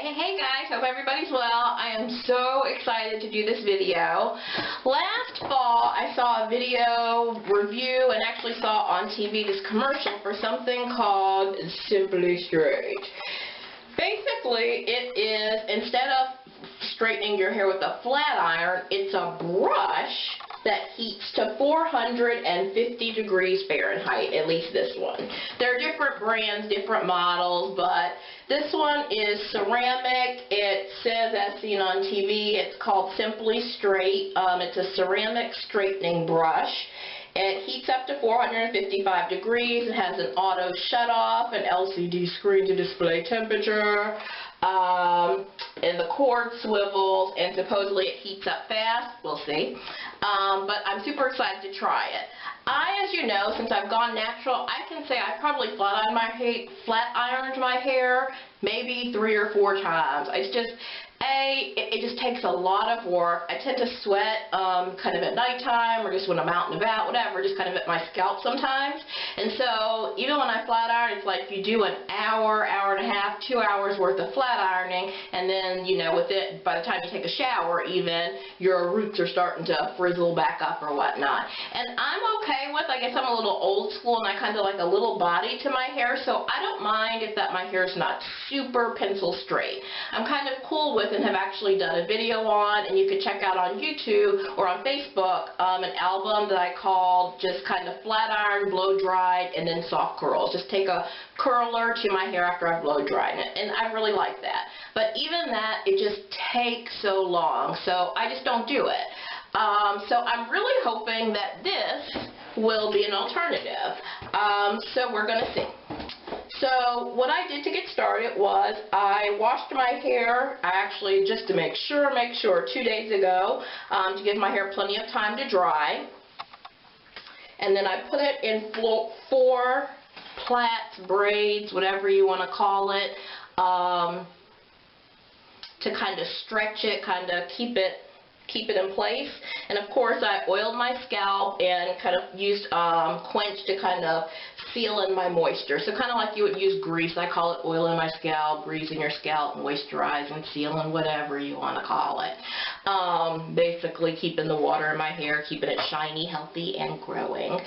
Hey guys, hope everybody's well. I am so excited to do this video. Last fall I saw a video review and actually saw on TV this commercial for something called Simply Straight. Basically it is, instead of straightening your hair with a flat iron, it's a brush that heats to 450 degrees Fahrenheit, at least this one. There are different brands, different models, but this one is ceramic. It says, as seen on TV, it's called Simply Straight. It's a ceramic straightening brush. It heats up to 455 degrees. It has an auto shut-off, an LCD screen to display temperature, and the cord swivels, and supposedly it heats up fast. We'll see. But I'm super excited to try it. As you know, since I've gone natural, I can say I probably flat ironed my hair maybe 3 or 4 times. It's just, it just takes a lot of work. I tend to sweat kind of at nighttime or just when I'm out and about, whatever, just kind of at my scalp sometimes. And so even when I flat iron, it's like you do an hour, hour and a half, 2 hours worth of flat ironing, and then, you know, with it, by the time you take a shower even, your roots are starting to frizzle back up or whatnot. And I'm okay with, I guess I'm a little old school and I kind of like a little body to my hair, so I don't mind if that my hair is not super pencil straight. I'm kind of cool with and have actually done a video on, and you can check out on YouTube or on Facebook, an album that I called just kind of flat iron, blow dried, and then soft curls. Just take a curler to my hair after I've blow dried it, and I really like that. But even that, it just takes so long, so I just don't do it. So I'm really hoping that this will be an alternative. So we're going to see. So what I did to get started was I washed my hair, actually just to make sure 2 days ago, to give my hair plenty of time to dry. And then I put it in 4 plaits, braids, whatever you want to call it, to kind of stretch it, kind of keep it in place. And of course I oiled my scalp and kind of used quench to kind of seal in my moisture. So kind of like you would use grease. I call it oil in my scalp, greasing your scalp, moisturizing, sealing, whatever you want to call it. Basically keeping the water in my hair, keeping it shiny, healthy, and growing.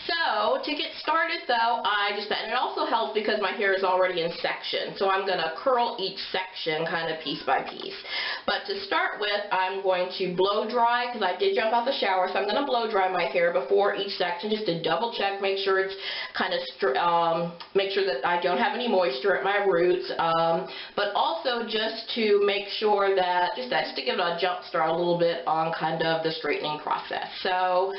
So, to get started though, and it also helps because my hair is already in sections, so I'm going to curl each section kind of piece by piece. But to start with, I'm going to blow dry, because I did jump out the shower, so I'm going to blow dry my hair before each section, just to double check, make sure it's kind of, make sure that I don't have any moisture at my roots, but also just to make sure that, just to give it a jump start a little bit on kind of the straightening process. So,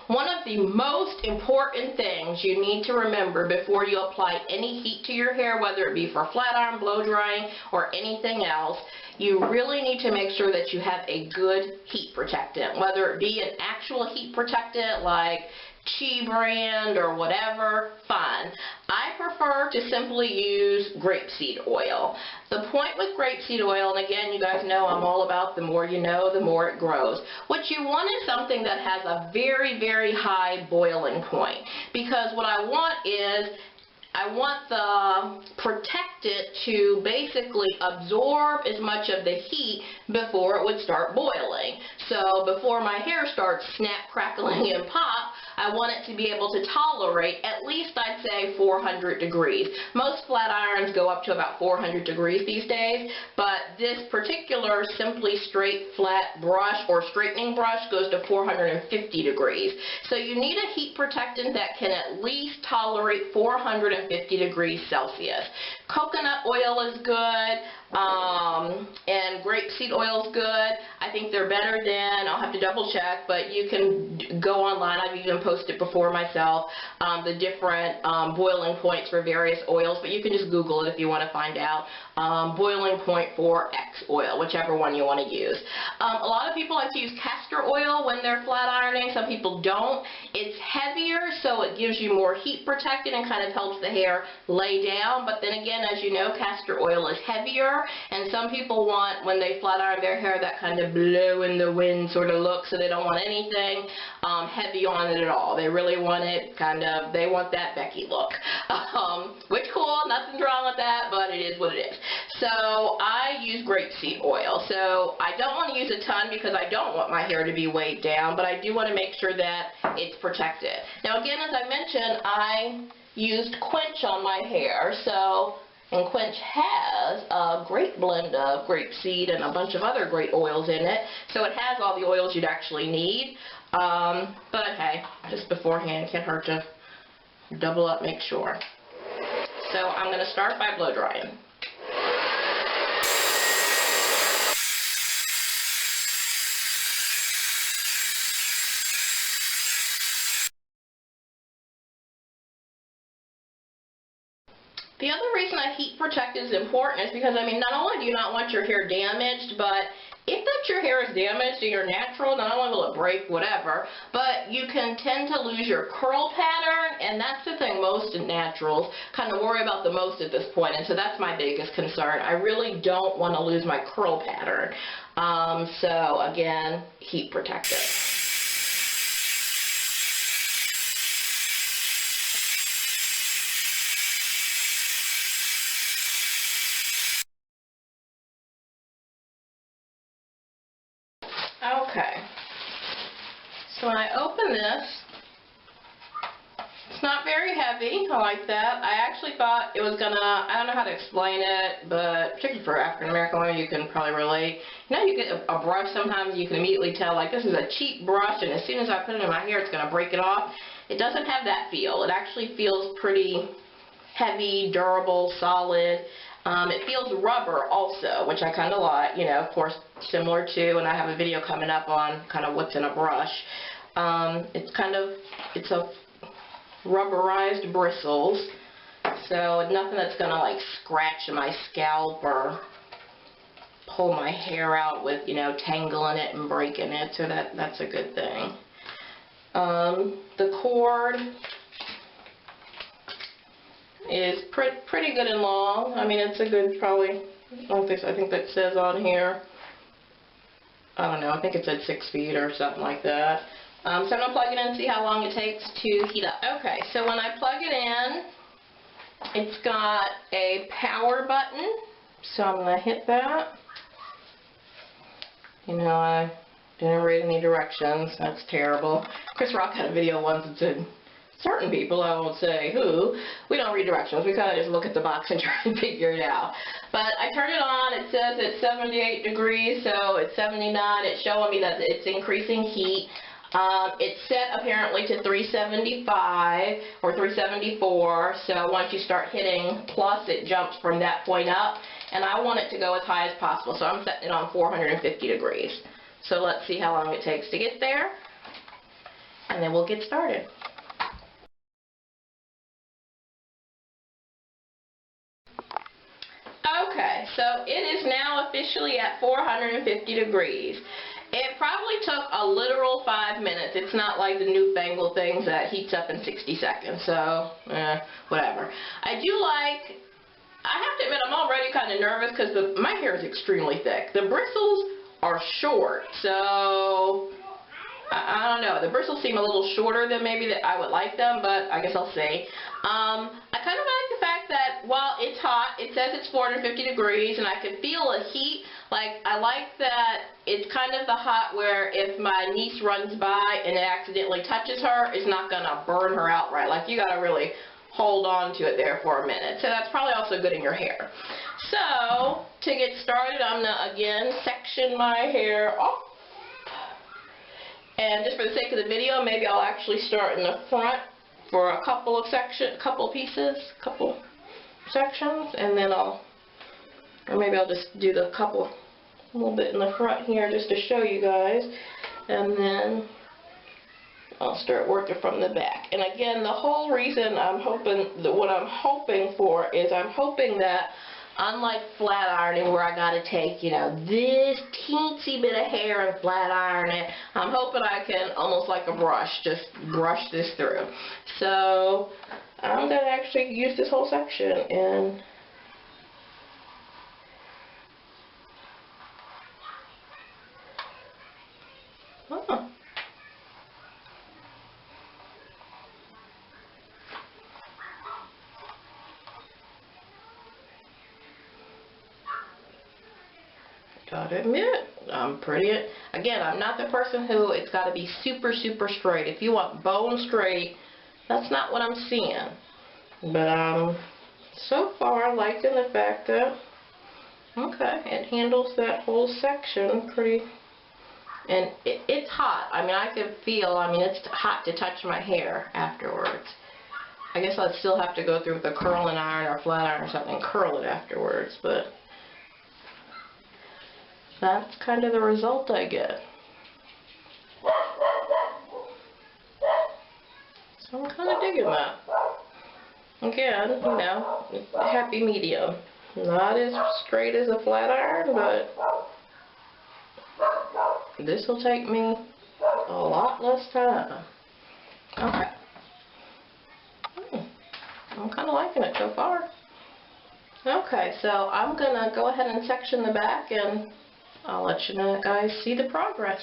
one of the most important things you need to remember before you apply any heat to your hair, whether it be for flat iron, blow drying, or anything else, you really need to make sure that you have a good heat protectant, whether it be an actual heat protectant like Chi brand or whatever, fine. I prefer to simply use grapeseed oil. The point with grapeseed oil, and again, you guys know I'm all about the more you know, the more it grows. What you want is something that has a very, very high boiling point, because what I want is I want the protectant to basically absorb as much of the heat before it would start boiling. So before my hair starts snap, crackling, and pop, I want it to be able to tolerate at least, I'd say, 400 degrees. Most flat irons go up to about 400 degrees these days, but this particular Simply Straight flat brush or straightening brush goes to 450 degrees. So you need a heat protectant that can at least tolerate 450 degrees Celsius. Coconut oil is good, and grapeseed oil is good. I think they're better than, I'll have to double check, but you can go online. I've even posted before myself the different boiling points for various oils, but you can just Google it if you want to find out. Boiling point for X oil, whichever one you want to use. A lot of people like to use castor oil when they're flat ironing. Some people don't. It's heavier, so it gives you more heat protectant and kind of helps the hair lay down. But then again, as you know, castor oil is heavier, and some people want, when they flat iron their hair, that kind of blow in the wind sort of look, so they don't want anything heavy on want it at all. They really want it they want that Becky look. Which cool, nothing's wrong with that, but it is what it is. So I use grapeseed oil. So I don't want to use a ton because I don't want my hair to be weighed down, but I do want to make sure that it's protected. Now again, as I mentioned, I used Quench on my hair, and Quench has a great blend of grapeseed and a bunch of other great oils in it, so it has all the oils you'd actually need. But hey, just beforehand, can't hurt to double up, make sure. So I'm going to start by blow drying. The other reason a heat protectant is important is because, I mean, not only do you not want your hair damaged, but if your hair is damaged and you're natural, not only will it break, whatever, but you can tend to lose your curl pattern, and that's the thing most naturals kind of worry about the most at this point, and so that's my biggest concern. I really don't want to lose my curl pattern. So again, heat protectant. Okay, so when I open this, it's not very heavy. I like that. I actually thought it was gonna, I don't know how to explain it, but particularly for African American women, you can probably relate. You know, you get a brush sometimes, you can immediately tell, like, this is a cheap brush, and as soon as I put it in my hair, it's gonna break it off. It doesn't have that feel. It actually feels pretty heavy, durable, solid. It feels rubber also, which I kind of like, you know, of course, similar to, and I have a video coming up on kind of what's in a brush. It's a rubberized bristles, so nothing that's going to like scratch my scalp or pull my hair out with, you know, tangling it and breaking it, so that's a good thing. The cord is pretty good and long. I mean, it's a good, probably, I think that says on here, I don't know, I think it said 6 feet or something like that. So I'm going to plug it in and see how long it takes to heat up. Okay, so when I plug it in, it's got a power button, so I'm going to hit that. You know, I didn't read any directions. That's terrible. Chris Rock had a video once that said, certain people, I won't say who, we don't read directions. We kind of just look at the box and try and figure it out. But I turn it on. It says it's 78 degrees, so it's 79. It's showing me that it's increasing heat. It's set apparently to 375 or 374, so once you start hitting plus, it jumps from that point up, and I want it to go as high as possible, so I'm setting it on 450 degrees. So let's see how long it takes to get there, and then we'll get started. Okay, so it is now officially at 450 degrees. It probably took a literal 5 minutes. It's not like the newfangled things that heats up in 60 seconds, so, whatever. I have to admit, I'm already kind of nervous because my hair is extremely thick. The bristles are short, so I don't know. The bristles seem a little shorter than maybe that I would like them, but I guess I'll see. I kind of like the fact that while it's hot, it says it's 450 degrees, and I can feel a heat. Like, I like that it's kind of the hot where if my niece runs by and it accidentally touches her, it's not going to burn her outright. Like, you got to really hold on to it there for a minute. So that's probably also good in your hair. So, to get started, I'm going to, again, section my hair off. And just for the sake of the video, maybe I'll actually start in the front for a couple of sections, couple sections, and then or maybe I'll just do the a little bit in the front here just to show you guys, and then I'll start working from the back. And again, the whole reason what I'm hoping for is I'm hoping that, unlike flat ironing where I gotta take, you know, this teensy bit of hair and flat iron it, I'm hoping I can, almost like a brush, just brush this through. So I'm gonna actually use this whole section and gotta admit, again, I'm not the person who it's got to be super, super straight. If you want bone straight, that's not what I'm seeing. But so far liking the fact that, okay, it handles that whole section pretty, and it's hot. I mean, I could feel, I mean, it's hot to touch my hair afterwards. I guess I'd still have to go through with a curling iron or flat iron or something, curl it afterwards, but that's kind of the result I get. So I'm kind of digging that. Again, you know, happy medium. Not as straight as a flat iron, but this will take me a lot less time. Okay. I'm kind of liking it so far. Okay, so I'm going to go ahead and section the back, and I'll let you guys see the progress.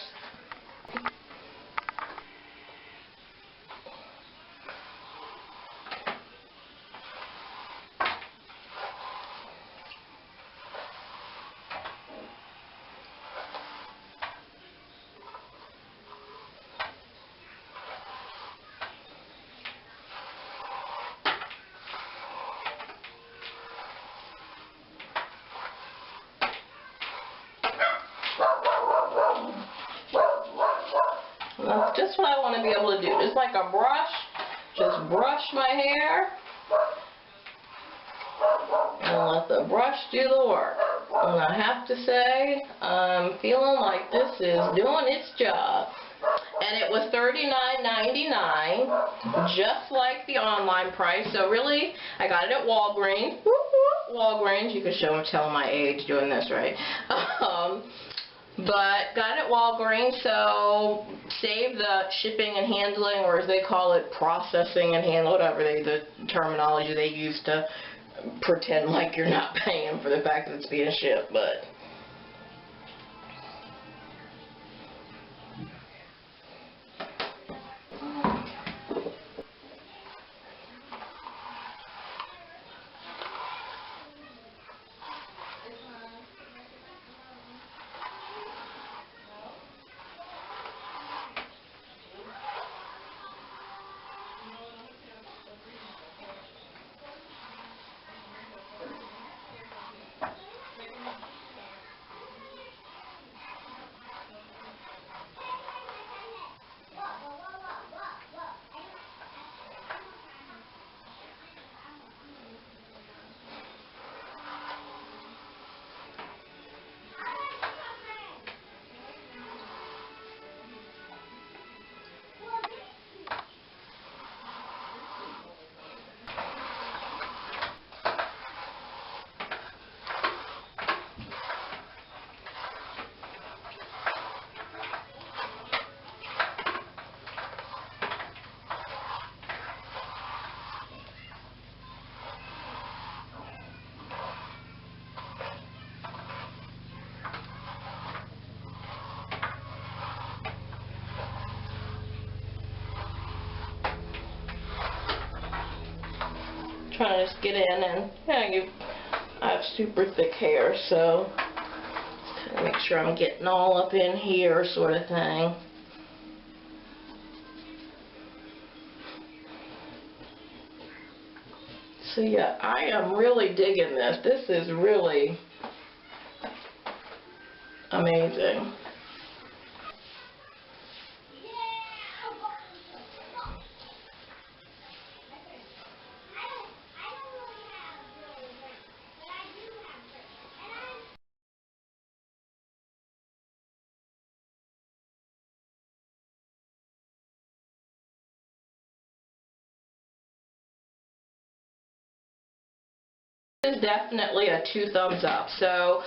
That's just what I want to be able to do. Just like a brush, just brush my hair and let the brush do the work. And I have to say, I'm feeling like this is doing its job. And it was $39.99, just like the online price. So really, I got it at Walgreens. Walgreens, you can tell my age doing this, right? But got it at Walgreens, so save the shipping and handling, or as they call it, processing and handling, whatever the terminology they use to pretend like you're not paying for the fact that it's being shipped. But trying to just get in, and I have super thick hair, so just kind of make sure I'm getting all up in here, sort of thing. So yeah, I am really digging this. This is really amazing. This is definitely a 2 thumbs up. So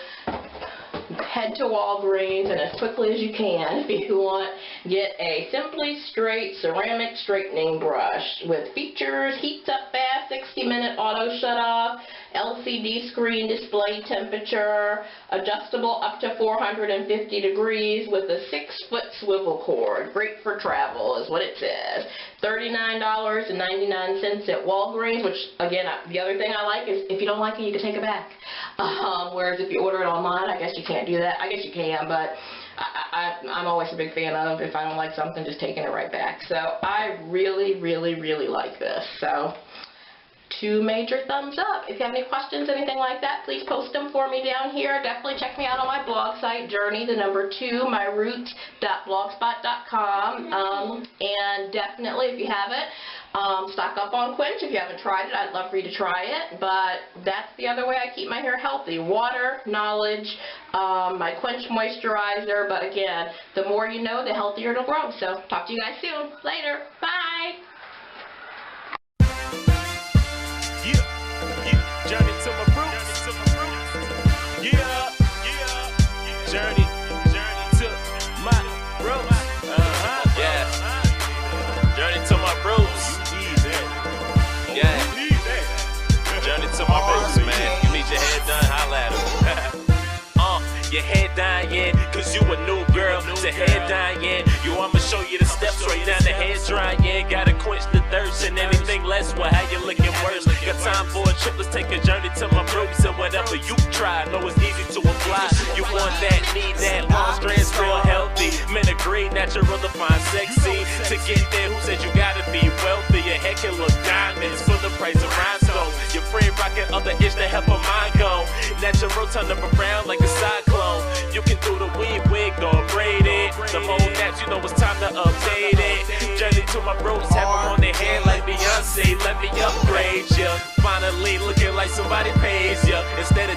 head to Walgreens and as quickly as you can if you want, get a Simply Straight ceramic straightening brush with features: heats up fast, 60-minute auto shut off, LCD screen display temperature, adjustable up to 450 degrees with a 6-foot swivel cord. Great for travel is what it says. $39.99 at Walgreens, which again, the other thing I like is if you don't like it, you can take it back. Whereas if you order it online, I guess you can't do that. I guess you can, but I'm always a big fan of, if I don't like something, just taking it right back. So I really, really, really like this. So 2 major thumbs up. If you have any questions, anything like that, please post them for me down here. Definitely check me out on my blog site, journey2myroots.blogspot.com. And definitely, if you haven't, stock up on Quench. If you haven't tried it, I'd love for you to try it. But that's the other way I keep my hair healthy. Water, knowledge, my Quench moisturizer. But again, the more you know, the healthier it'll grow. So talk to you guys soon. Later. Bye. Journey to my roots. Yeah. Journey to my roots. Yeah. Journey to my roots. Yeah. Journey to my roots, man. You need your head done, holla at 'em. Your head down, yeah, cause you a new girl. The head down, yeah. I'ma show you the steps right now. The head dry, yeah. Gotta quench the thirst and anything less. Well, how you looking worse? Got time for a trip? Let's take a journey to my roots. And whatever you try, know it's easy to apply. You want that, need that, long strands, real healthy. Men agree, natural to find sexy. To get there, who said you gotta be wealthy? Your head can look diamonds for the price of rhinestones. Your friend rocking other itch to help her mind go. Natural turn up around like a cyclone. You can do the weave wig or braid it. The whole nap, you know it's time to update it. Journey to my roots, have them on their hand like Beyonce. Let me upgrade ya. Finally looking like somebody pays ya. Instead